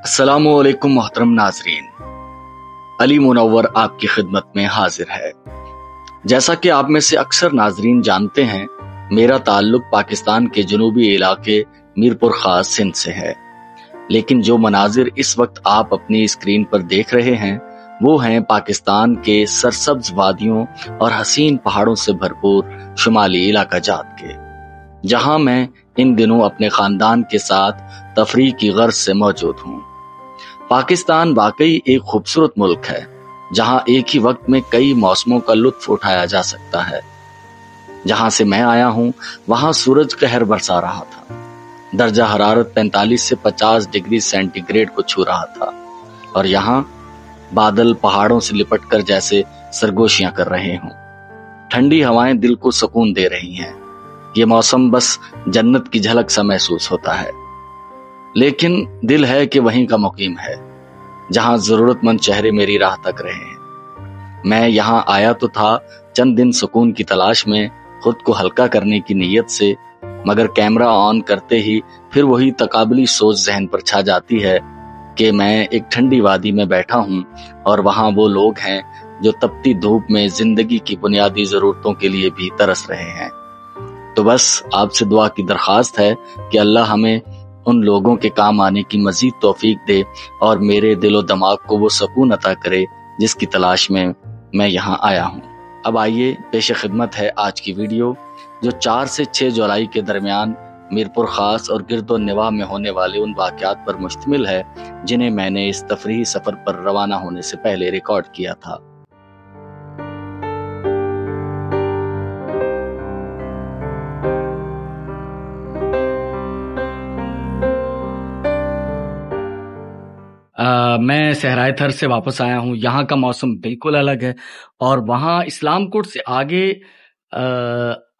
अस्सलामुअलैकुम मोहतरम नाजरीन, अली मुनव्वर आपकी खिदमत में हाजिर है। जैसा कि आप में से अक्सर नाजरीन जानते हैं, मेरा ताल्लुक पाकिस्तान के जनूबी इलाके मीरपुर खास सिंध से है। लेकिन जो मनाजिर इस वक्त आप अपनी स्क्रीन पर देख रहे हैं वो हैं पाकिस्तान के सरसब्ज वादियों और हसीन पहाड़ों से भरपूर शुमाली इलाका जात के, जहां मैं इन दिनों अपने खानदान के साथ तफरीह की गर्ज से मौजूद हूँ। पाकिस्तान वाकई एक खूबसूरत मुल्क है जहां एक ही वक्त में कई मौसमों का लुत्फ उठाया जा सकता है। जहां से मैं आया हूं वहां सूरज कहर बरसा रहा था। दर्जा हरारत 45 से 50 डिग्री सेंटीग्रेड को छू रहा था और यहाँ बादल पहाड़ों से लिपटकर जैसे सरगोशियां कर रहे हों। ठंडी हवाएं दिल को सुकून दे रही हैं। ये मौसम बस जन्नत की झलक सा महसूस होता है। लेकिन दिल है कि वहीं का मुकीम है जहां जरूरतमंद चेहरे मेरी राह तक रहे हैं। मैं यहाँ आया तो था चंद दिन सुकून की तलाश में, खुद को हल्का करने की नीयत से, मगर कैमरा ऑन करते ही फिर वही तकाबली सोच जहन पर छा जाती है कि मैं एक ठंडी वादी में बैठा हूँ और वहां वो लोग हैं जो तपती धूप में जिंदगी की बुनियादी जरूरतों के लिए भी तरस रहे हैं। तो बस आपसे दुआ की दरखास्त है कि अल्लाह हमें उन लोगों के काम आने की मजीद तौफीक दे और मेरे दिलो दिमाग को वो सुकून अता करे जिसकी तलाश में मैं यहाँ आया हूँ। अब आइए पेश खिदमत है आज की वीडियो, जो 4 से 6 जुलाई के दरमियान मीरपुर खास और गिरदो निवाह में होने वाले उन वाक़यात पर मुश्तमिल है जिन्हें मैंने इस तफरीही सफर पर रवाना होने से पहले रिकॉर्ड किया था। मैं सहराए थर से वापस आया हूँ। यहाँ का मौसम बिल्कुल अलग है और वहाँ इस्लामकोट से आगे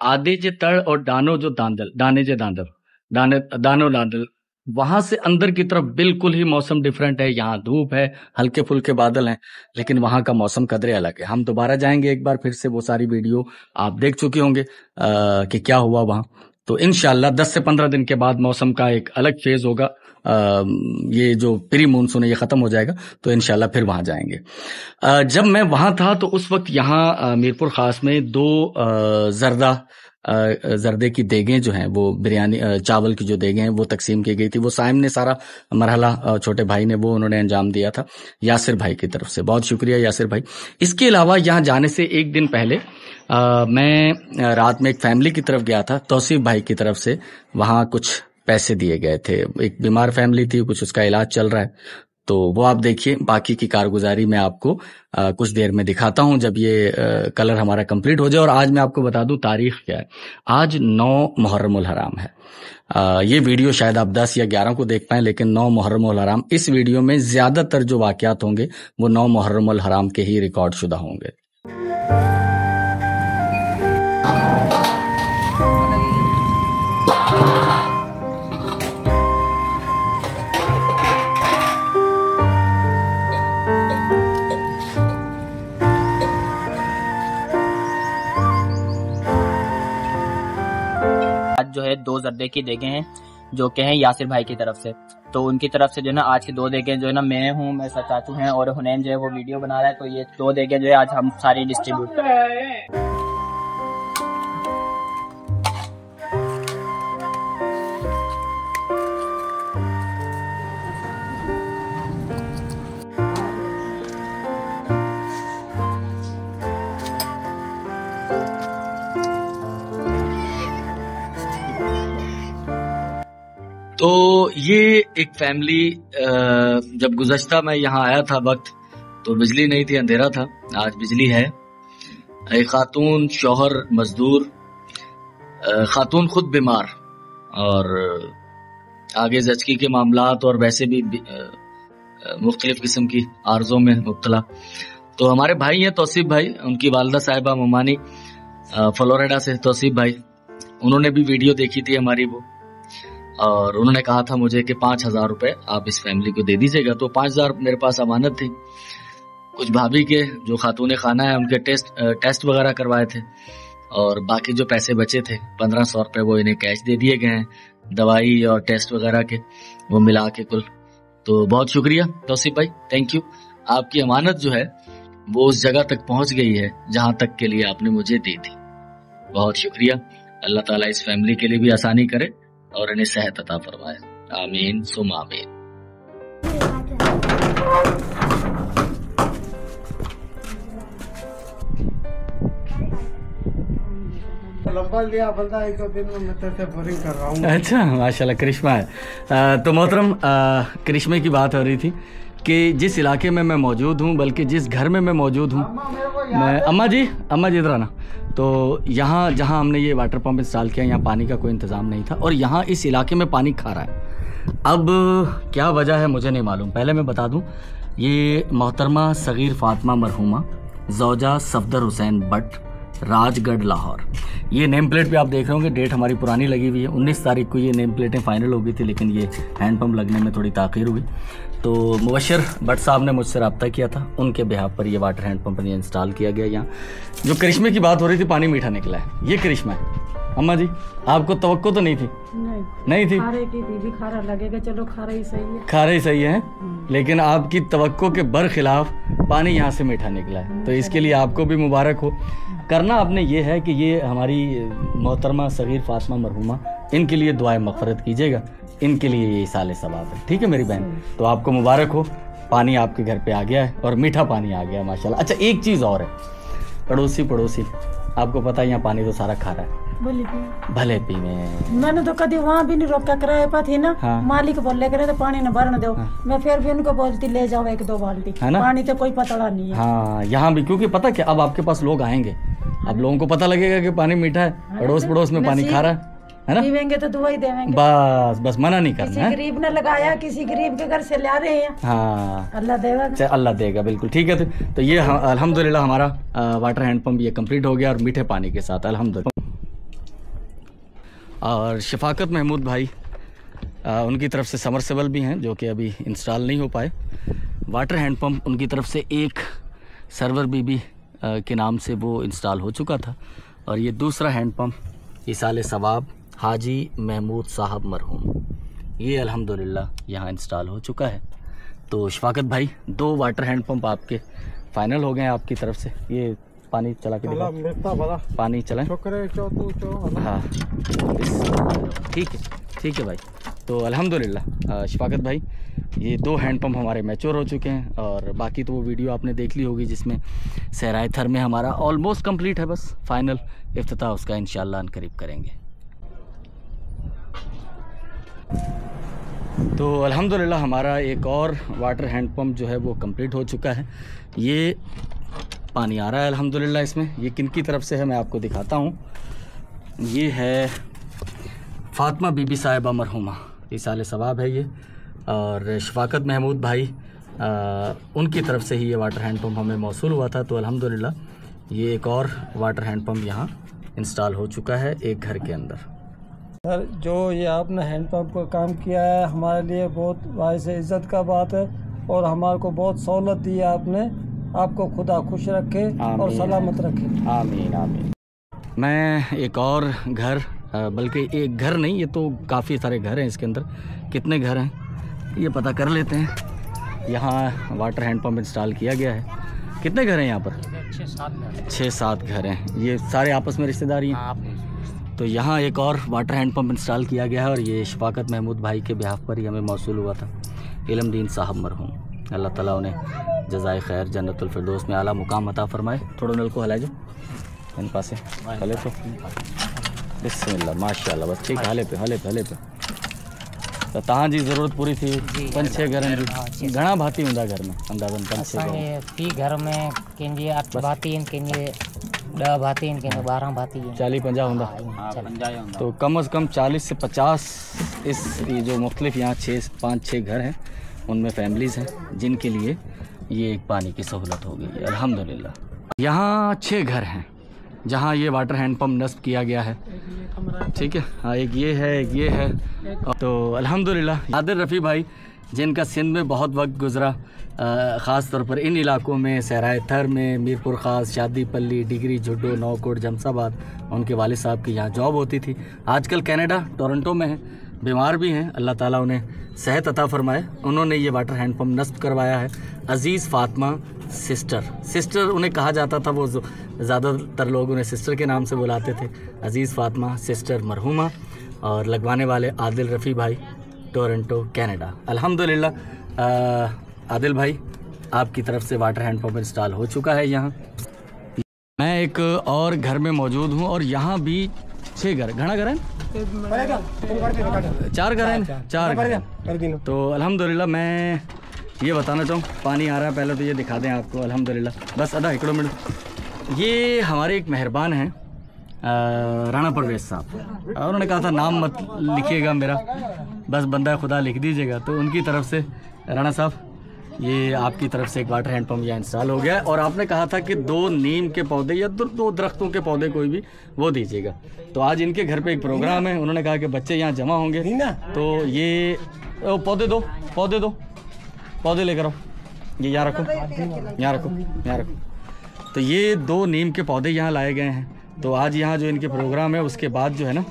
आधे जे तड़ और डानो जो दांदल दाने जे दांदल दानो दांदल, वहां से अंदर की तरफ बिल्कुल ही मौसम डिफरेंट है। यहाँ धूप है, हल्के फुल्के बादल हैं, लेकिन वहां का मौसम कदरे अलग है। हम दोबारा जाएंगे एक बार फिर से, वो सारी वीडियो आप देख चुके होंगे कि क्या हुआ वहां। तो इंशाल्लाह 10 से 15 दिन के बाद मौसम का एक अलग फेज होगा। ये जो प्री मानसून है ये खत्म हो जाएगा तो इंशाल्लाह फिर वहां जाएंगे। जब मैं वहां था तो उस वक्त यहाँ मीरपुर खास में 2 जर्दे की देगें जो हैं, वो बिरयानी चावल की जो देगें हैं वो तकसीम की गई थी। वो साइम ने सारा मरहला, छोटे भाई ने वो उन्होंने अंजाम दिया था यासिर भाई की तरफ से। बहुत शुक्रिया यासिर भाई। इसके अलावा यहाँ जाने से एक दिन पहले मैं रात में एक फैमिली की तरफ गया था, तौसीफ भाई की तरफ से। वहां कुछ पैसे दिए गए थे, एक बीमार फैमिली थी, कुछ उसका इलाज चल रहा है, तो वो आप देखिए। बाकी की कारगुजारी मैं आपको कुछ देर में दिखाता हूं जब ये कलर हमारा कंप्लीट हो जाए। और आज मैं आपको बता दूं तारीख क्या है। आज 9 मुहर्रमुल हराम है। ये वीडियो शायद आप 10 या 11 को देख पाएं, लेकिन 9 मुहर्रमुल हराम, इस वीडियो में ज्यादातर जो वाकयात होंगे वो 9 मुहर्रमुल हराम के ही रिकॉर्ड शुदा होंगे। आज जो है 2 जर्दे की देगें हैं जो कि हैं यासिर भाई की तरफ से। तो उनकी तरफ से जो है ना आज की 2 देगें जो है ना मैं हूँ, मैं चाचू हैं और हुनैन जो है वो वीडियो बना रहा है। तो ये 2 देगें जो है आज हम सारी डिस्ट्रीब्यूट। तो ये एक फैमिली, जब गुज़श्ता मैं यहाँ आया था वक्त तो बिजली नहीं थी, अंधेरा था। आज बिजली है। एक खातून, शौहर मजदूर, खातून खुद बीमार और आगे जचकी के मामलात और वैसे भी मुख्तलिफ किस्म की आर्जों में मुब्तला। तो हमारे भाई हैं तौसीफ भाई, उनकी वालदा साहिबा ममानी फ्लोरिडा से, तौसीफ भाई, उन्होंने भी वीडियो देखी थी हमारी वो, और उन्होंने कहा था मुझे कि 5,000 रुपए आप इस फैमिली को दे दीजिएगा। तो 5,000 मेरे पास अमानत थी। कुछ भाभी के जो खातून खाना है उनके टेस्ट वगैरह करवाए थे और बाकी जो पैसे बचे थे 1500 रुपए वो इन्हें कैश दे दिए गए हैं, दवाई और टेस्ट वगैरह के, वो मिला के कुल तो बहुत शुक्रिया तौसीफ भाई, थैंक यू। आपकी अमानत जो है वो उस जगह तक पहुंच गई है जहां तक के लिए आपने मुझे दी थी। बहुत शुक्रिया। अल्लाह ताला इस फैमिली के लिए भी आसानी करे और इन्हें सेहत अता फरमाए। आमीन सुम आमीन। लंबा लिया बंदा, एक दो दिन में मैं तेरे बोरिंग कर रहा हूँ। अच्छा, माशाल्लाह करिश्मा है। तो मोहतरम, करिश्मे की बात हो रही थी कि जिस इलाके में मैं मौजूद हूँ, बल्कि जिस घर में मैं मौजूद हूँ, मैं अम्मा जी इधर आना। तो यहाँ जहाँ हमने ये वाटर पंप इंस्टॉल किया, यहाँ पानी का कोई इंतज़ाम नहीं था और यहाँ इस इलाके में पानी खा रहा है। अब क्या वजह है मुझे नहीं मालूम। पहले मैं बता दूँ, ये मोहतरमा सगीर फातिमा मरहूमा ज़ौजा सफदर हुसैन बट, राजगढ़ लाहौर। ये नेम प्लेट पे आप देख रहे होंगे, डेट हमारी पुरानी लगी हुई है। 19 तारीख को ये नेम प्लेटें फाइनल हो गई थी, लेकिन ये हैंड पंप लगने में थोड़ी ताख़ीर हुई। तो मुबशर भट्ट साहब ने मुझसे रब्ता किया था, उनके बिहाफ पर ये वाटर हैंड पंप ने इंस्टॉल किया गया। यहाँ जो करिश्मे की बात हो रही थी, पानी मीठा निकला है, ये करिश्मा है। अम्मा जी, आपको तवक्को तो नहीं थी? नहीं थी। खारे की भी खारा लगेगा, चलो खारा ही सही है। खारा ही सही है, लेकिन आपकी तवक्को के बरखिलाफ पानी यहाँ से मीठा निकला है, तो इसके लिए आपको भी मुबारक हो। करना आपने ये है कि ये हमारी मोहतरमा सगीर फातिमा मरहूमा, इनके लिए दुआए मग़फ़िरत कीजिएगा, इनके लिए ये साले सवाब है। ठीक है मेरी बहन, तो आपको मुबारक हो, पानी आपके घर पे आ गया है और मीठा पानी आ गया है माशाल्लाह। अच्छा, एक चीज़ और है, पड़ोसी आपको पता है यहाँ पानी तो सारा खा रहा है, भले पी में। मैंने तो कभी वहाँ भी नहीं रोका, किराए पर थी ना। हाँ। मालिक बोले करे तो पानी न भरने दो। हाँ। मैं फिर भी उनको बोलती ले जाओ 1-2 बाल्टी, पानी तो कोई पतला नहीं है। हाँ, यहाँ भी, क्योंकि पता क्या, अब आपके पास लोग आएंगे, अब लोगों को पता लगेगा कि पानी मीठा है, पड़ोस में पानी खा रहा है ना, पीवेंगे तो दुआ ही देवेंगे। बस मना नहीं करना है। किसी गरीब ने लगाया, किसी गरीब के घर से ला रहे हैं। हाँ, अल्लाह देगा, अल्लाह देगा, बिल्कुल ठीक है। तो ये अल्हम्दुलिल्लाह हमारा वाटर हैंड पंप ये कंप्लीट हो गया और मीठे पानी के साथ अल्हम्दुलिल्लाह। और शफाकत महमूद भाई, उनकी तरफ से समरसेबल भी हैं जो कि अभी इंस्टॉल नहीं हो पाए। वाटर हैंड पंप उनकी तरफ से एक सरवर बीबी के नाम से वो इंस्टॉल हो चुका था, और ये दूसरा हैंड पंप इसाले सवाब हाजी महमूद साहब मरहूम, ये अल्हम्दुलिल्लाह यहाँ इंस्टॉल हो चुका है। तो शफाकत भाई, 2 वाटर हैंड पंप आपके फाइनल हो गए हैं आपकी तरफ से। ये पानी चला के दिखाओ, पानी चलाएं। हाँ, ठीक है भाई। तो अल्हम्दुलिल्लाह शफाकत भाई, ये 2 हैंड पंप हमारे मैच्योर हो चुके हैं, और बाकी तो वो वीडियो आपने देख ली होगी जिसमें सहराए थर में हमारा ऑलमोस्ट कंप्लीट है, बस फाइनल इफ्तिताह उसका इंशाअल्लाह अनकरीब करेंगे। तो अल्हम्दुलिल्लाह हमारा एक और वाटर हैंड पंप जो है वो कंप्लीट हो चुका है। ये पानी आ रहा है अल्हम्दुलिल्लाह इसमें। ये किन की तरफ से है मैं आपको दिखाता हूँ। ये है फातिमा बीबी साहिबा मरहूमा, इसाले सवाब है ये, और शफाकत महमूद भाई उनकी तरफ से ही ये वाटर हैंड पंप हमें मौसूल हुआ था। तो अल्हम्दुलिल्लाह ये एक और वाटर हैंड पंप यहाँ इंस्टॉल हो चुका है एक घर के अंदर। सर, जो ये आपने हैंड पंप का काम किया है हमारे लिए बहुत बाइस इज़्ज़त का बात है, और हमारे को बहुत सहूलत दी है आपने। आपको खुदा खुश रखे और सलामत रखे। आमीन आमीन। मैं एक और घर, बल्कि एक घर नहीं, ये तो काफ़ी सारे घर हैं इसके अंदर। कितने घर हैं ये पता कर लेते हैं। यहाँ वाटर हैंड पंप इंस्टॉल किया गया है। कितने घर हैं यहाँ पर? 6-7 घर हैं। ये सारे आपस में रिश्तेदारी हैं। तो यहाँ एक और वाटर हैंड पंप इंस्टॉल किया गया है, और ये शफाकत महमूद भाई के बिहाफ पर ही हमें मौसूल हुआ था। इल्मदीन साहब मरहूम, अल्लाह ताला उन्हें जज़ाए खैर जन्नतुल फिरदौस में आला मुकाम अता फरमाए। थोड़ा नल को हला जो इन पासे हले तो बिस्मिल्लाह माशाल्लाह, बस ठीक, हले पे तो तहां जी ज़रूरत पूरी थी। 5-6 घर जी घणा भाती हुंदा घर में अंदाज़न 5-6 घर में कंहिंजी 8 भाती आहिनि, कंहिंजे 10 भाती आहिनि, कंहिंजे 12 भाती आहिनि, 40-50 हुंदा। तो कम से कम 40 से 50 ये जो मुख्तलिफ यहाँ 5-6 घर हैं उनमें फैमिलीज़ हैं जिनके लिए ये एक पानी की सहूलत हो गई है अल्हम्दुलिल्लाह। यहाँ 6 घर हैं जहाँ ये वाटर हैंड पंप नस्ब किया गया है। ठीक है, हाँ, एक ये है। तो अल्हम्दुलिल्लाह नादिर रफ़ी भाई, जिनका सिंध में बहुत वक्त गुज़रा, ख़ास तौर पर इन इलाकों में, सहराए थर में, मीरपुर ख़ास, शादी पल्ली, डिगरी, झुड्डो, नौकोट, जमसाबाद, उनके वालिद साहब की यहाँ जॉब होती थी। आजकल कनाडा टोरंटो में है। बीमार भी हैं, अल्लाह ताला उन्हें सेहत अता फरमाए। उन्होंने ये वाटर हैंड पम्प नस्ब करवाया है। अजीज़ फातिमा सिस्टर उन्हें कहा जाता था, वो ज़्यादातर लोग उन्हें सिस्टर के नाम से बुलाते थे। अजीज़ फातिमा सिस्टर मरहुमा, और लगवाने वाले आदिल रफ़ी भाई, टोरंटो कनाडा। अल्हम्दुलिल्लाह आदिल भाई, आपकी तरफ से वाटर हैंड पम्प इंस्टॉल हो चुका है यहाँ। मैं एक और घर में मौजूद हूँ और यहाँ भी 6 घर, घना घर है, 4 घर हैं, 4 घर। तो अल्हम्दुलिल्लाह मैं ये बताना चाहूँ, पानी आ रहा है, पहले तो ये दिखा दें आपको। अल्हम्दुलिल्लाह बस आधा 1 मिनट। ये हमारे एक मेहरबान हैं राणा परवेज साहब, उन्होंने कहा था नाम मत लिखिएगा मेरा, बस बंदा खुदा लिख दीजिएगा। तो उनकी तरफ से राणा साहब, ये आपकी तरफ से एक वाटर हैंड पम्प यहाँ इंस्टॉल हो गया है। और आपने कहा था कि 2 नीम के पौधे या 2 दरख्तों के पौधे कोई भी वो दीजिएगा। तो आज इनके घर पे एक प्रोग्राम है, उन्होंने कहा कि बच्चे यहाँ जमा होंगे, तो ये पौधे दो, पौधे लेकर आओ, ये यहाँ रखो, यहाँ रखो, यहाँ रखो। तो ये 2 नीम के पौधे यहाँ लाए गए हैं। तो आज यहाँ जो इनके प्रोग्राम है उसके बाद जो है ना,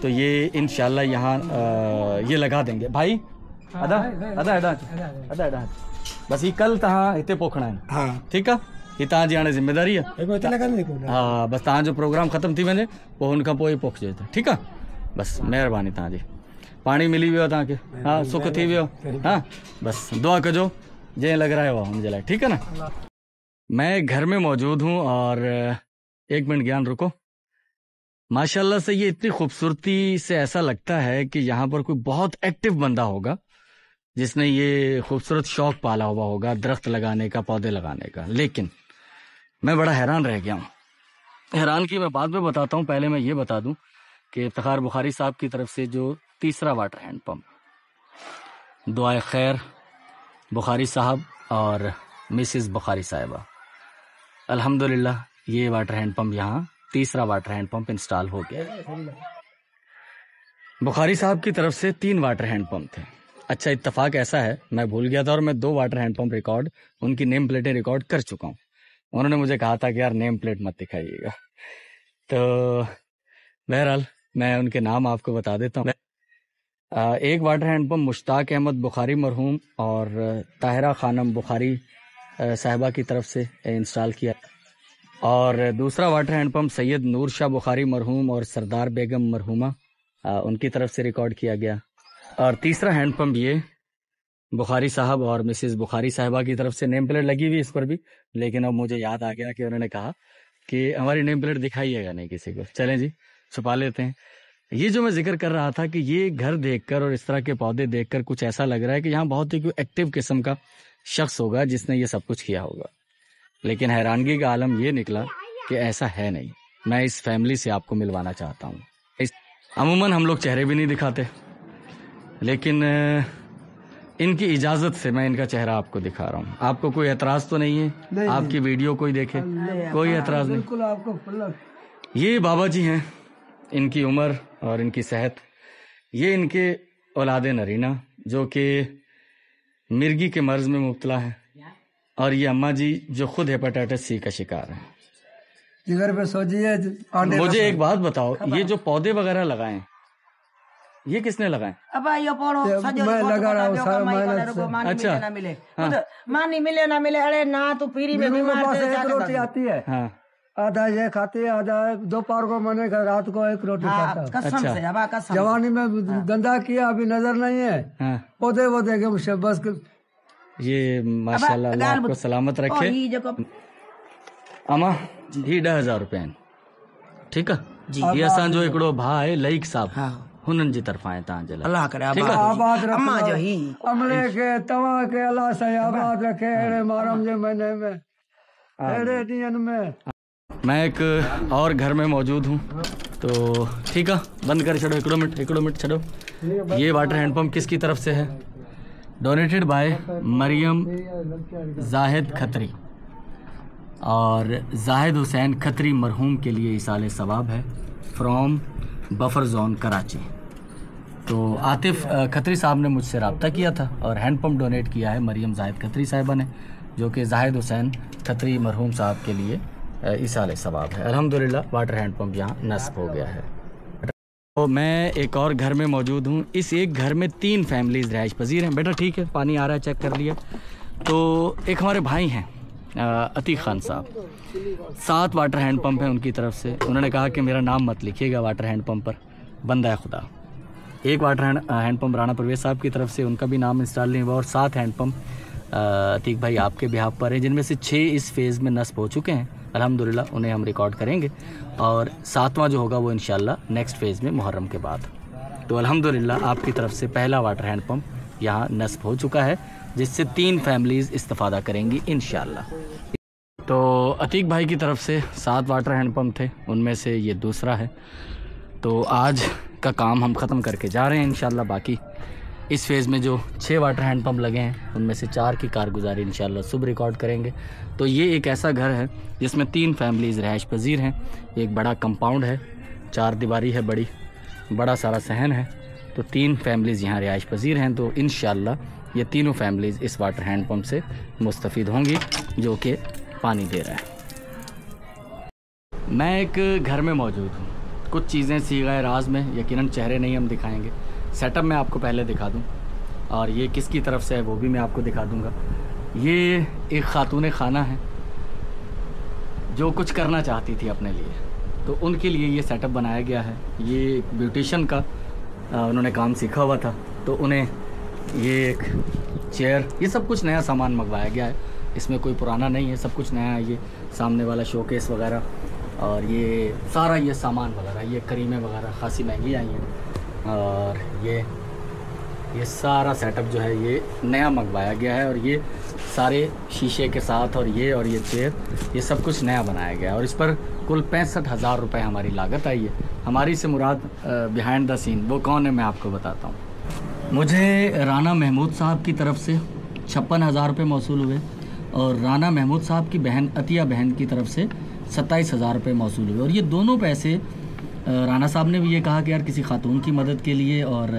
तो ये इंशाल्लाह यहाँ ये लगा देंगे। भाई अदा बस ये कल तहाँ हिते पोखना है। हाँ ठीक है, ये तहाँ जी आने जिम्मेदारी है। हाँ बस तहाँ जो प्रोग्राम ख़त्म थी वञे पोइ हुन खां पोइ पोख जे ठीक है। बस मेहरबानी तहाँ जी, पानी मिली वियो तव्हां खे, हाँ सुख थी वियो, हाँ बस दुआ कजो जैं लग रहा है वो मुझे लाइ, ठीक है ना। मैं घर में मौजूद हूँ और 1 मिनट ज्ञान रुको। माशाल्लाह से ये इतनी खूबसूरती से ऐसा लगता है कि यहाँ पर कोई बहुत एक्टिव बंदा होगा जिसने ये खूबसूरत शौक पाला हुआ होगा दरख्त लगाने का, पौधे लगाने का। लेकिन मैं बड़ा हैरान रह गया हूँ। हैरान की मैं बाद में बताता हूँ, पहले मैं ये बता दूं कि इफ्तिखार बुखारी साहब की तरफ से जो 3रा वाटर हैंड पम्प, दुआए खैर बुखारी साहब और मिसेस बुखारी साहिबा, अल्हम्दुलिल्लाह ये वाटर हैंड पम्प यहाँ 3रा वाटर हैंड पम्प इंस्टॉल हो गया। बुखारी साहब की तरफ से 3 वाटर हैंड पम्प थे। अच्छा इत्तेफाक ऐसा है, मैं भूल गया था और मैं 2 वाटर हैंड पम्प रिकॉर्ड, उनकी नेम प्लेटें रिकॉर्ड कर चुका हूँ। उन्होंने मुझे कहा था कि यार नेम प्लेट मत दिखाइएगा। तो बहरहाल मैं उनके नाम आपको बता देता हूँ। एक water hand pump Mushtaq Ahmed Bukhari मरहूम और ताहिरा खानम बुखारी साहिबा की तरफ से इंस्टॉल किया, और दूसरा वाटर हैंड पम्प सैयद नूर शाह बुखारी मरहूम और सरदार बेगम मरहूमा उनकी तरफ से रिकॉर्ड किया गया। और 3रा हैंड पम्प ये बुखारी साहब और मिसेस बुखारी साहिबा की तरफ से नेम प्लेट लगी हुई इस पर भी, लेकिन अब मुझे याद आ गया कि उन्होंने कहा कि हमारी नेम प्लेट दिखाइएगा नहीं किसी को, चलें जी छुपा लेते हैं। ये जो मैं जिक्र कर रहा था कि ये घर देखकर और इस तरह के पौधे देखकर कुछ ऐसा लग रहा है कि यहाँ बहुत ही कोई एक्टिव किस्म का शख्स होगा जिसने ये सब कुछ किया होगा, लेकिन हैरानगी का आलम ये निकला कि ऐसा है नहीं। मैं इस फैमिली से आपको मिलवाना चाहता हूँ। अमूमन हम लोग चेहरे भी नहीं दिखाते, लेकिन इनकी इजाज़त से मैं इनका चेहरा आपको दिखा रहा हूँ। आपको कोई एतराज़ तो नहीं है? नहीं, आपकी वीडियो कोई देखे, कोई एतराज़ नहीं? बिल्कुल आपको। ये बाबा जी हैं, इनकी उम्र और इनकी सेहत, ये इनके औलादे नरीना जो कि मिर्गी के मर्ज में मुब्तला है, और ये अम्मा जी जो खुद हेपेटाइटिस सी का शिकार है। जिगर पे सोचिए। मुझे एक बात बताओ, ये जो पौधे वगैरह लगाए ये किसने लगाए? अब ये पढ़ो मैं लगा रहा हूँ सारा। अच्छा मिले मानी मिले ना मिले, अरे ना तो पीरी में बीमार रोटी आती है, हाँ आधा ये खाते हैं, आधा दोपहर को मैंने रात को 1 रोटी खाता। अच्छा जवानी में गंदा किया, अभी नजर नहीं है। हाँ। पौधे वोधे के मुझे बस ये माशाल्लाह अल्लाह आपको सलामत रखे। अमा ही 10,000 रुपया, ठीक है। ये असां जो हिकिड़ो भाउ आहे लईक साहब, हुननि जी तरफ़ां आहे तव्हांजे लाइ। अल्लाह करे आबाद अम्मा जो ही अमले के तव्हां के अल्लाह से आबाद रखे अहिड़े मुहर्रम जे महीने में, अहिड़े ॾींहंनि में। मैं एक और घर में मौजूद हूँ, तो ठीक है बंद कर छो, 1 मिनट छो। ये वाटर हैंड पम्प किसकी तरफ से है? डोनेटेड बाय मरियम जाहिद खत्री, और जाहिद हुसैन खत्री मरहूम के लिए इसाले सवाब है, फ्रॉम बफर जोन कराची। तो आतिफ खत्री साहब ने मुझसे रब्ता किया था और हैंड पम्प डोनेट किया है मरियम जाहिद खत्री साहिबा ने, जो कि जाहिद हुसैन खत्री मरहूम साहब के लिए इसाले सवाब है। अल्हम्दुलिल्लाह वाटर हैंड पम्प यहाँ नस्ब हो गया है। तो मैं एक और घर में मौजूद हूँ। इस एक घर में 3 फैमिलीज रहायश पजीर हैं। बेटा ठीक है, पानी आ रहा है, चेक कर लिया। तो एक हमारे भाई हैं अतीक खान साहब, 7 वाटर हैंड पंप हैं उनकी तरफ से। उन्होंने कहा कि मेरा नाम मत लिखिएगा वाटर हैंड पंप पर, बंदा है खुदा। एक water hand pump Rana Parvez sahab की तरफ से, उनका भी नाम इंस्टॉल नहीं हुआ। और 7 हैंड पंप अतीक भाई आपके बिहाफ पर है, जिनमें से 6 इस फेज़ में नस्ब हो चुके हैं अल्हम्दुलिल्लाह। उन्हें हम रिकॉर्ड करेंगे और 7वां जो होगा वो इंशाल्लाह नेक्स्ट फेज़ में मुहर्रम के बाद। तो अल्हम्दुलिल्लाह आपकी तरफ से पहला वाटर हैंड पंप यहाँ नस्ब हो चुका है, जिससे 3 फैमिलीज़ इस्तिफ़ादा करेंगी इंशाल्लाह। तो अतीक भाई की तरफ से 7 वाटर हैंड पंप थे, उनमें से ये दूसरा है। तो आज का काम हम ख़त्म करके जा रहे हैं इंशाल्लाह। बाकी इस फेज़ में जो 6 वाटर हैंड पंप लगे हैं उनमें से 4 की कारगुजारी इंशाल्लाह सुबह रिकॉर्ड करेंगे। तो ये एक ऐसा घर है जिसमें 3 फैमिलीज़ रहायश पजीर हैं। एक बड़ा कंपाउंड है, 4 दीवारी है, बड़ा सारा सहन है। तो 3 फैमिलीज़ यहाँ रहायश पजीर हैं। तो इंशाल्लाह ये तीनों फैमिलीज़ इस वाटर हैंड पंप से मुस्तफ़ीद होंगी जो कि पानी दे रहा है। मैं एक घर में मौजूद हूँ। कुछ चीज़ें सीगाए राज में यकीनन चेहरे नहीं हम दिखाएंगे। सेटअप मैं आपको पहले दिखा दूँ, और ये किसकी तरफ से है वो भी मैं आपको दिखा दूँगा। ये एक खातून खाना है जो कुछ करना चाहती थी अपने लिए, तो उनके लिए ये सेटअप बनाया गया है। ये ब्यूटिशन का उन्होंने काम सीखा हुआ था, तो उन्हें ये एक चेयर, ये सब कुछ नया सामान मंगवाया गया है। इसमें कोई पुराना नहीं है, सब कुछ नया है। ये सामने वाला शोकेस वगैरह और ये सारा ये सामान वगैरह, ये करीमें वगैरह खासी महंगी आई हैं। और ये सारा सेटअप जो है ये नया मंगवाया गया है, और ये सारे शीशे के साथ और ये चेयर, ये सब कुछ नया बनाया गया है। और इस पर कुल 65,000 रुपये हमारी लागत आई है। हमारी से मुराद बिहाइंड द सीन वो कौन है मैं आपको बताता हूँ। मुझे राना महमूद साहब की तरफ से 56,000 रुपये मौसूल हुए, और राना महमूद साहब की बहन अतिया बहन की तरफ से 27,000 रुपये मौसूल हुए। और ये दोनों पैसे राना साहब ने भी ये कहा कि यार किसी खातून की मदद के लिए, और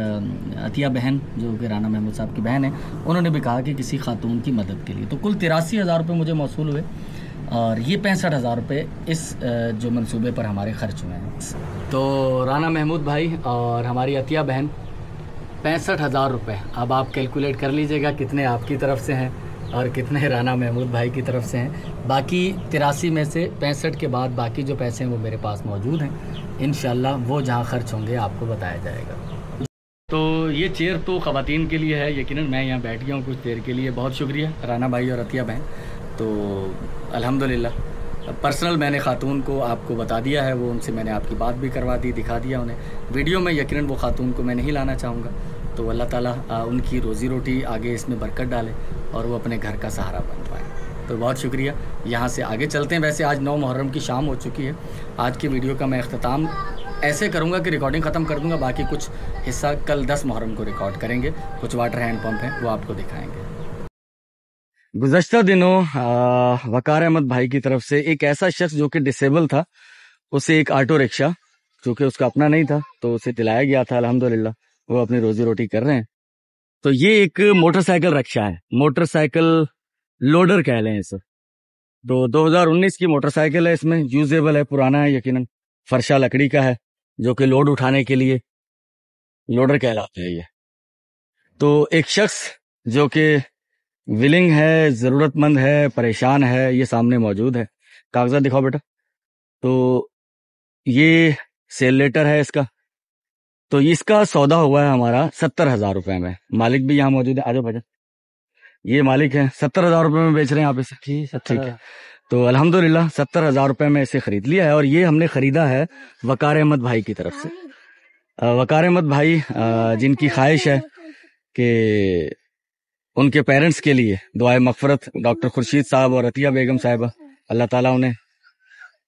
अतिया बहन जो कि राना महमूद साहब की बहन है, उन्होंने भी कहा कि किसी खातून की मदद के लिए। तो कुल 83,000 रुपये मुझे मौसूल हुए, और ये 65,000 रुपये इस जो मंसूबे पर हमारे खर्च हुए हैं। तो राना महमूद भाई और हमारी अतिया बहन 65,000 रुपये। अब आप कैलकुलेट कर लीजिएगा कितने आपकी तरफ से हैं और कितने राना महमूद भाई की तरफ से हैं। बाकी 83 में से 65 के बाद बाकी जो पैसे हैं वो मेरे पास मौजूद हैं। इंशाल्लाह वो जहाँ खर्च होंगे आपको बताया जाएगा। तो ये चेयर तो ख़वातीन के लिए है, यकीनन मैं यहाँ बैठ गया हूँ कुछ देर के लिए। बहुत शुक्रिया राना भाई और अतिया बहन। तो अल्हम्दुलिल्लाह पर्सनल मैंने खातून को आपको बता दिया है, वो उनसे मैंने आपकी बात भी करवा दी, दिखा दिया उन्हें वीडियो में। यकीनन वो खातून को मैं नहीं लाना चाहूँगा। तो अल्लाह ताला उनकी रोज़ी रोटी आगे इसमें बरकत डाले और वो अपने घर का सहारा बन पाए। तो बहुत शुक्रिया। यहाँ से आगे चलते हैं। वैसे आज 9 मुहर्रम की शाम हो चुकी है। आज की वीडियो का मैं अख्ताम ऐसे करूँगा कि रिकॉर्डिंग ख़त्म कर दूँगा, बाकी कुछ हिस्सा कल 10 मुहर्रम को रिकॉर्ड करेंगे। कुछ वाटर हैंड पंप हैं वो आपको दिखाएँगे। गुज़श्ता दिनों वकार अहमद भाई की तरफ से एक ऐसा शख्स जो कि डिसेबल था, उसे एक ऑटो रिक्शा जो कि उसका अपना नहीं था तो उसे दिलाया गया था। अल्हम्दुलिल्लाह वो अपनी रोजी रोटी कर रहे हैं। तो ये एक मोटरसाइकिल रिक्शा है, मोटरसाइकिल लोडर कह लें इसे। तो 2019 की मोटरसाइकिल है, इसमें यूजेबल है, पुराना है यकीनन, फर्शा लकड़ी का है जो कि लोड उठाने के लिए लोडर कहलाता है ये। तो एक शख्स जो कि विलिंग है, जरूरतमंद है, परेशान है, ये सामने मौजूद है। कागजात दिखाओ बेटा। तो ये सेल लेटर है इसका। तो इसका सौदा हुआ है हमारा 70,000 रुपए में। मालिक भी यहाँ मौजूद है, आजो भजन। ये मालिक है, 70,000 रुपए में बेच रहे हैं आप इसे। ठीक है। तो अल्हम्दुलिल्लाह 70,000 रुपए में इसे खरीद लिया है, और ये हमने खरीदा है वकार अहमद भाई की तरफ से। वकार अहमद भाई जिनकी ख्वाहिश है कि उनके पेरेंट्स के लिए दुआए मगफरत डॉक्टर खुर्शीद साहब और अतिया बेगम साहिबा, अल्लाह ताला उन्हें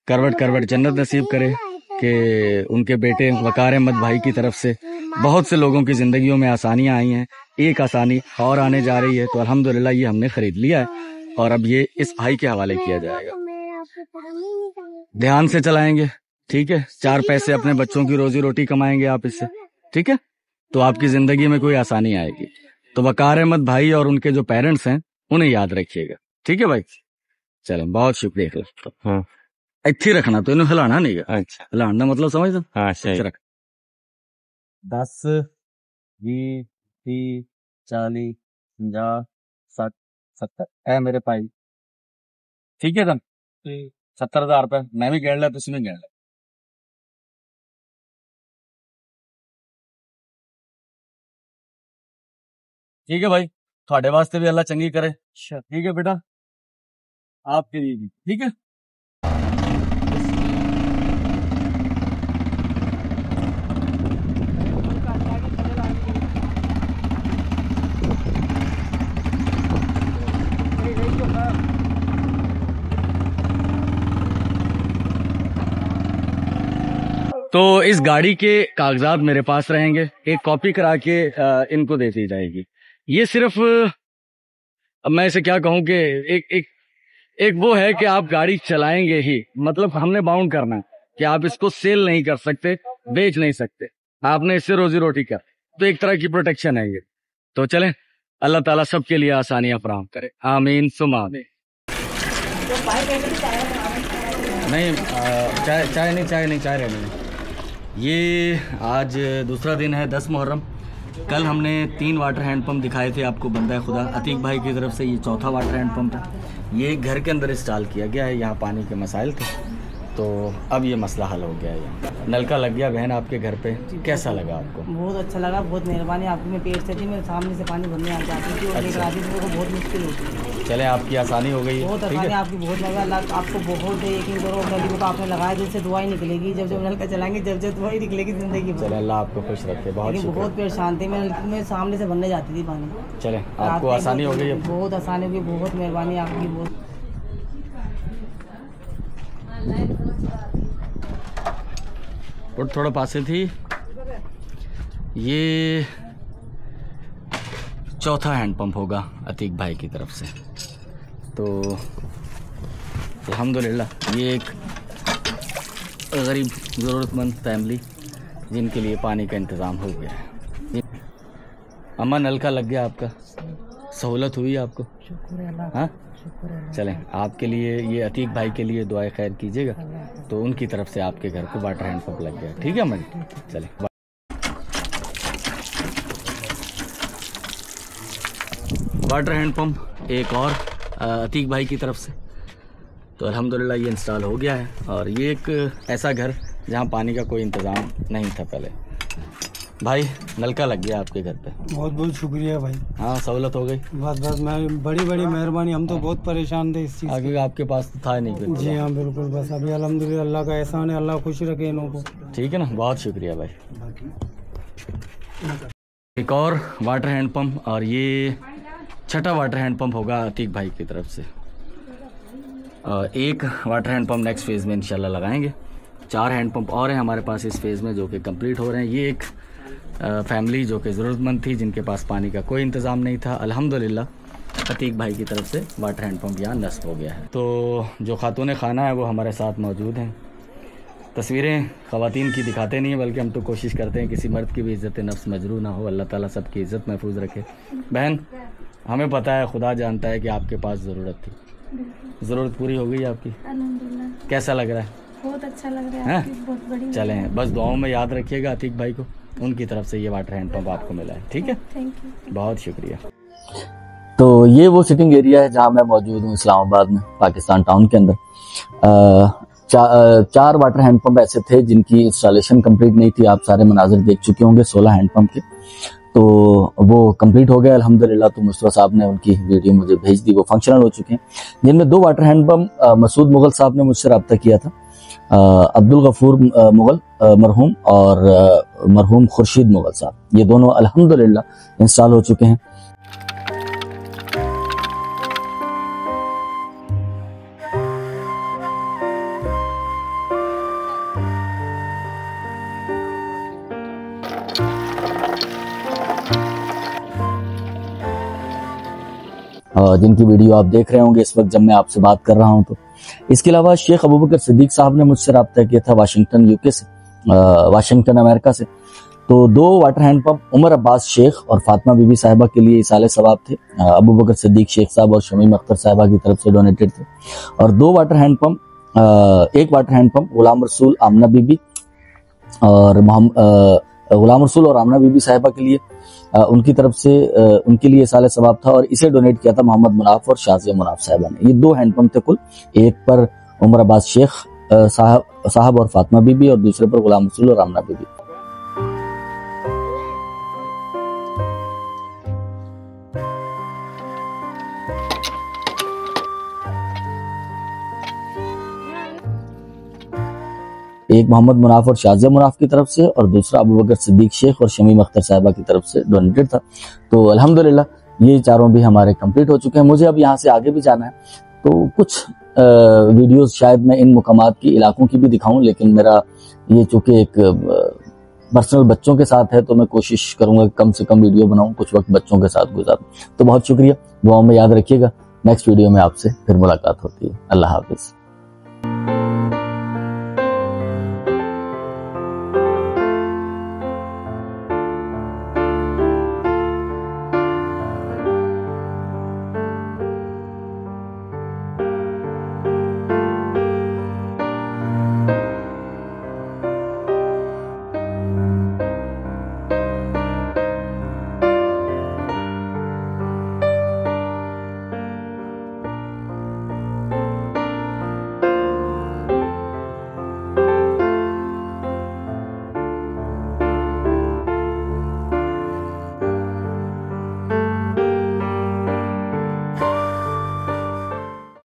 करवट करवट जन्नत नसीब करे कि उनके बेटे वकार अहमद भाई की तरफ से बहुत से लोगों की ज़िंदगियों में आसानियां आई हैं। एक आसानी और आने जा रही है। तो अल्हम्दुलिल्लाह ये हमने ख़रीद लिया है, और अब ये इस भाई के हवाले किया जाएगा। ध्यान से चलाएंगे, ठीक है। 4 पैसे अपने बच्चों की रोजी रोटी कमाएंगे आप इससे, ठीक है। तो आपकी ज़िंदगी में कोई आसानी आएगी। तो वकार अहमद भाई और उनके जो पेरेंट्स हैं उन्हें याद रखिएगा, ठीक है भाई। चलें, बहुत शुक्रिया। हाँ, इत्थे रखना, तो इन्हें हिलाना नहीं। अच्छा, हिलाना मतलब समझ दो। हाँ, सही रख। 10 20 30 40 50 60 70 है मेरे भाई। ठीक है तुम 70,000 रुपए मैं भी गिन लिया, तुम भी गिन लिया। ठीक है भाई, थोड़े वास्ते भी अल्लाह चंगी करे। ठीक है बेटा, आपके लिए भी ठीक है। तो इस गाड़ी के कागजात मेरे पास रहेंगे, एक कॉपी करा के इनको दे दी जाएगी। ये सिर्फ अब मैं इसे क्या कहूँ कि एक वो है कि आप गाड़ी चलाएंगे ही, मतलब हमने बाउंड करना है कि आप इसको सेल नहीं कर सकते, बेच नहीं सकते, आपने इससे रोजी रोटी कर, तो एक तरह की प्रोटेक्शन है ये। तो चलें, अल्लाह ताला सबके लिए आसानियां फराहम करे, आमीन सुमा आमीन। नहीं चाय नहीं, चाय रहने नहीं। ये आज दूसरा दिन है 10 मुहर्रम। कल हमने 3 वाटर हैंड पंप दिखाए थे आपको बंदा खुदा अतीक भाई की तरफ से, ये चौथा वाटर हैंड पंप है। ये घर के अंदर इंस्टॉल किया गया है, यहाँ पानी के मसाइल थे तो अब ये मसला हल हो गया है। यहाँ नलका लग गया बहन आपके घर पे, कैसा लगा आपको? बहुत अच्छा लगा, बहुत मेहरबानी आपकी। मैं पेट से थी, मेरे सामने से पानी भरने आ जाती थी और लेकर आती थी, मेरे को बहुत मुश्किल होती है। चले आपकी आसानी हो गई, बहुत आसानी आपकी, बहुत लगा। अल्लाह आपको बहुत यकीन करो, नली को आपने लगाया दिल से दुआ ही निकलेगी। जब जब नलका चलाएंगे जब जब दुआ ही निकलेगी जिंदगी में। चले अल्लाह आपको खुश रखे। बहुत परेशान थी मैं सामने से भरने जाती थी पानी। चले आपको आसानी हो गई, बहुत आसानी होगी, बहुत मेहरबानी आपकी। बहुत और थोड़ा पासे थी। ये चौथा हैंड पंप होगा अतीक भाई की तरफ से। तो अल्हम्दुलिल्लाह ये एक गरीब ज़रूरतमंद फैमिली जिनके लिए पानी का इंतज़ाम हो गया है। अम्मा नलका लग गया आपका, सहूलत हुई आपको? शुक्र है अल्लाह, हाँ शुक्र है। चलें आपके लिए, ये अतीक भाई के लिए दुआए खैर कीजिएगा, तो उनकी तरफ से आपके घर को वाटर हैंड पंप लग गया। ठीक है मजी, चलें। वाटर हैंड पंप एक और अतीक भाई की तरफ से, तो अल्हम्दुलिल्लाह ये इंस्टॉल हो गया है। और ये एक ऐसा घर जहाँ पानी का कोई इंतज़ाम नहीं था पहले। भाई नलका लग गया आपके घर पे, बहुत बहुत शुक्रिया भाई। हाँ सहूलत हो गई। बस मैं बड़ी मेहरबानी, हम तो बहुत परेशान थे इस चीज़ आगे आपके पास तो था नहीं कुछ। जी हाँ बिल्कुल, बस अभी अल्हम्दुलिल्लाह अल्लाह का एहसान है, अल्लाह खुश रखे इन्हों को। ठीक है ना, बहुत शुक्रिया भाई। एक और वाटर हैंड पंप, और ये छठा वाटर हैंड पंप होगा अतीक भाई की तरफ से। एक water hand pump next phase में इंशाल्लाह लगाएंगे। 4 हैंड पंप और हैं हमारे पास इस फेज़ में जो कि कंप्लीट हो रहे हैं। ये एक फैमिली जो कि ज़रूरतमंद थी, जिनके पास पानी का कोई इंतज़ाम नहीं था, अल्हम्दुलिल्लाह अतीक भाई की तरफ से वाटर हैंड पंप यहाँ नस्ब हो गया है। तो जो खातून खाना है वो हमारे साथ मौजूद हैं। तस्वीरें ख़वातीन की दिखाते नहीं हैं, बल्कि हम तो कोशिश करते हैं किसी मर्द की भी इज़्ज़त नफ्स मजरू ना हो। अल्लाह ताला सबकी इज़्ज़त महफूज रखे। बहन हमें पता है, खुदा जानता है कि आपके पास ज़रूरत थी, ज़रूरत पूरी हो गई आपकी, अल्हम्दुलिल्लाह। कैसा लग रहा है? बहुत अच्छा लग रहा है, बहुत बड़ी। चलें बस दुआओं में याद रखिएगा अतीक भाई को, उनकी तरफ से ये वाटर हैंड पंप आपको मिला है। ठीक है, थैंक यू, बहुत शुक्रिया। तो ये वो सिटिंग एरिया है जहाँ मैं मौजूद हूँ इस्लामाबाद में, पाकिस्तान टाउन के अंदर। 4 वाटर हैंड पंप ऐसे थे जिनकी इंस्टॉलेशन कंप्लीट नहीं थी। आप सारे मनाजिर देख चुके होंगे 16 हैंड पंप के, तो वो कंप्लीट हो गया अल्हम्दुलिल्लाह। तो मुस्तफा साहब ने उनकी वीडियो मुझे भेज दी, वो फंक्शनल हो चुके हैं। जिनमें 2 water hand pump Masood Mughal sahab ने मुझसे रब्ता किया था, अब्दुल गफूर मुगल मरहूम और मरहूम खुर्शीद मुगल साहब, ये दोनों अल्हम्दुलिल्लाह इंस्टॉल हो चुके हैं। जिनकी वीडियो आप देख रहे होंगे इस वक्त जब मैं आपसे बात कर रहा हूं। तो इसके अलावा शेख अबू बकर सिद्दीक साहब ने मुझसे रब्ता किया था वाशिंगटन यूके से, वाशिंगटन अमेरिका से। तो 2 water hand pump Umar Abbas Sheikh और फातिमा बीबी साहिबा के लिए इसाले सवाब थे। अबू बकर सिद्दीक शेख साहब और शमीम अख्तर साहिबा की तरफ से डोनेटेड थे। और 2 वाटर हैंड पंप, एक water hand pump Ghulam Rasool आमना बीबी और गुलाम रसूल और आमना बीबी साहिबा के लिए उनकी तरफ से उनके लिए साले सवाब था, और इसे डोनेट किया था मोहम्मद मुनाफ और शाजिया मुनाफ साहिबा ने। ये 2 हैंडपंप थे कुल, एक पर उमर अब्बास शेख साहब और फातिमा बीबी, और दूसरे पर गुलाम रसूल और आमना बीबी। एक मोहम्मद मुनाफ और शाजिया मुनाफ की तरफ से, और दूसरा अबू बकर सिद्दीक शेख और शमीम अख्तर साहिबा की तरफ से डोनेटेड था। तो अल्हम्दुलिल्लाह ये चारों भी हमारे कंप्लीट हो चुके हैं। मुझे अब यहाँ से आगे भी जाना है, तो कुछ वीडियोस शायद मैं इन मुकामात की इलाकों की भी दिखाऊं, लेकिन मेरा ये चूंकि एक पर्सनल बच्चों के साथ है, तो मैं कोशिश करूंगा कम से कम वीडियो बनाऊं, कुछ वक्त बच्चों के साथ गुजारूं। तो बहुत शुक्रिया, दुआओं में याद रखिएगा। नेक्स्ट वीडियो में आपसे फिर मुलाकात होती है। अल्लाह हाफिज।